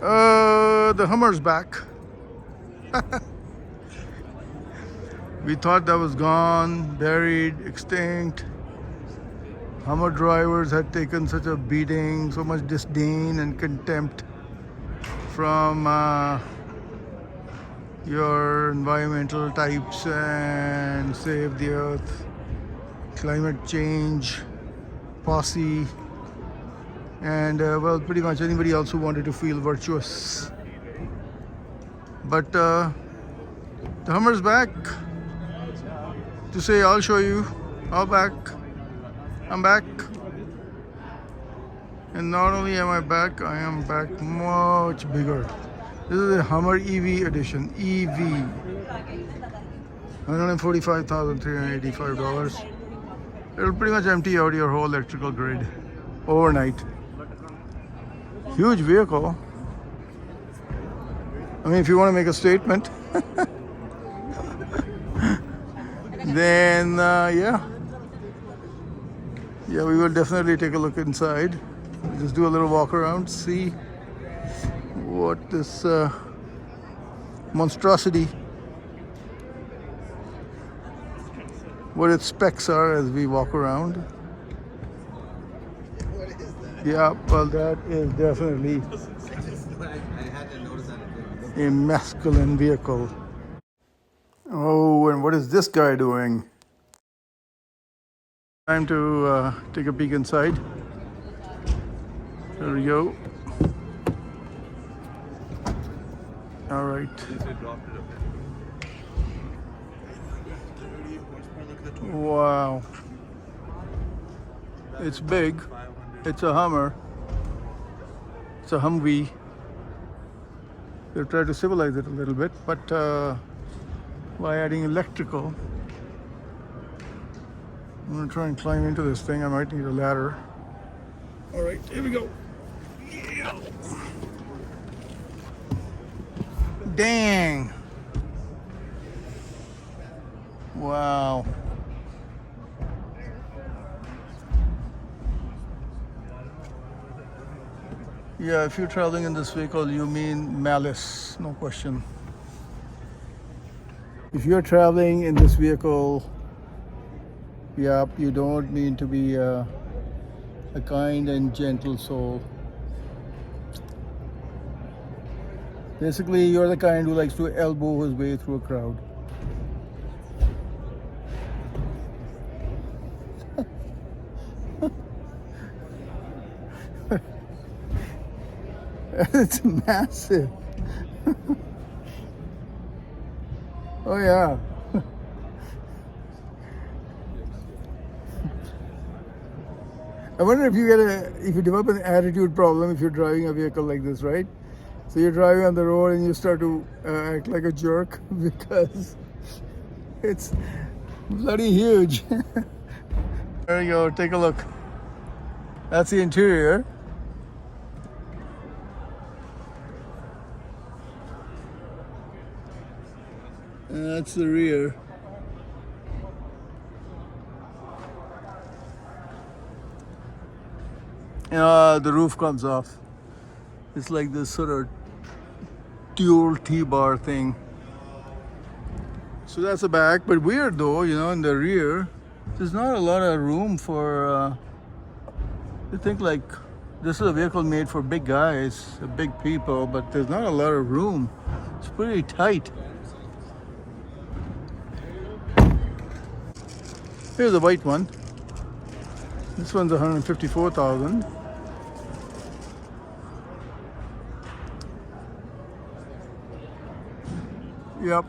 The Hummer's back. We thought that was gone, buried, extinct. Hummer drivers had taken such a beating, so much disdain and contempt from your environmental types and Save the Earth, climate change, posse, and well, pretty much anybody else who wanted to feel virtuous. But the Hummer's back to say, I'll show you, I'm back. And not only am I back, I am back much bigger. This is a Hummer EV edition, EV. $145,385. It'll pretty much empty out your whole electrical grid overnight. Huge vehicle. I mean, if you want to make a statement, then yeah, we will definitely take a look inside. We'll just do a little walk around, see what this monstrosity, what its specs are as we walk around. Yeah, well, that is definitely a masculine vehicle. Oh, and what is this guy doing? Time to take a peek inside. There we go. All right. Wow. It's big. It's a Hummer. It's a Humvee. They've tried to civilize it a little bit, but by adding electrical. I'm gonna try and climb into this thing. I might need a ladder. All right, here we go. Yeah. Dang. Wow. Yeah, if you're traveling in this vehicle, you mean malice, no question. If you're traveling in this vehicle, yep, you don't mean to be a kind and gentle soul. Basically, you're the kind who likes to elbow his way through a crowd. It's massive. Oh yeah. I wonder if you develop an attitude problem if you're driving a vehicle like this, right? So you're driving on the road and you start to act like a jerk because it's bloody huge. There you go, take a look. That's the interior. And that's the rear. The roof comes off. It's like this sort of dual T-bar thing. So that's the back, but weird though, in the rear, there's not a lot of room for, you think like this is a vehicle made for big guys, big people, but there's not a lot of room. It's pretty tight. Here's the white one. This one's 154,000. Yep.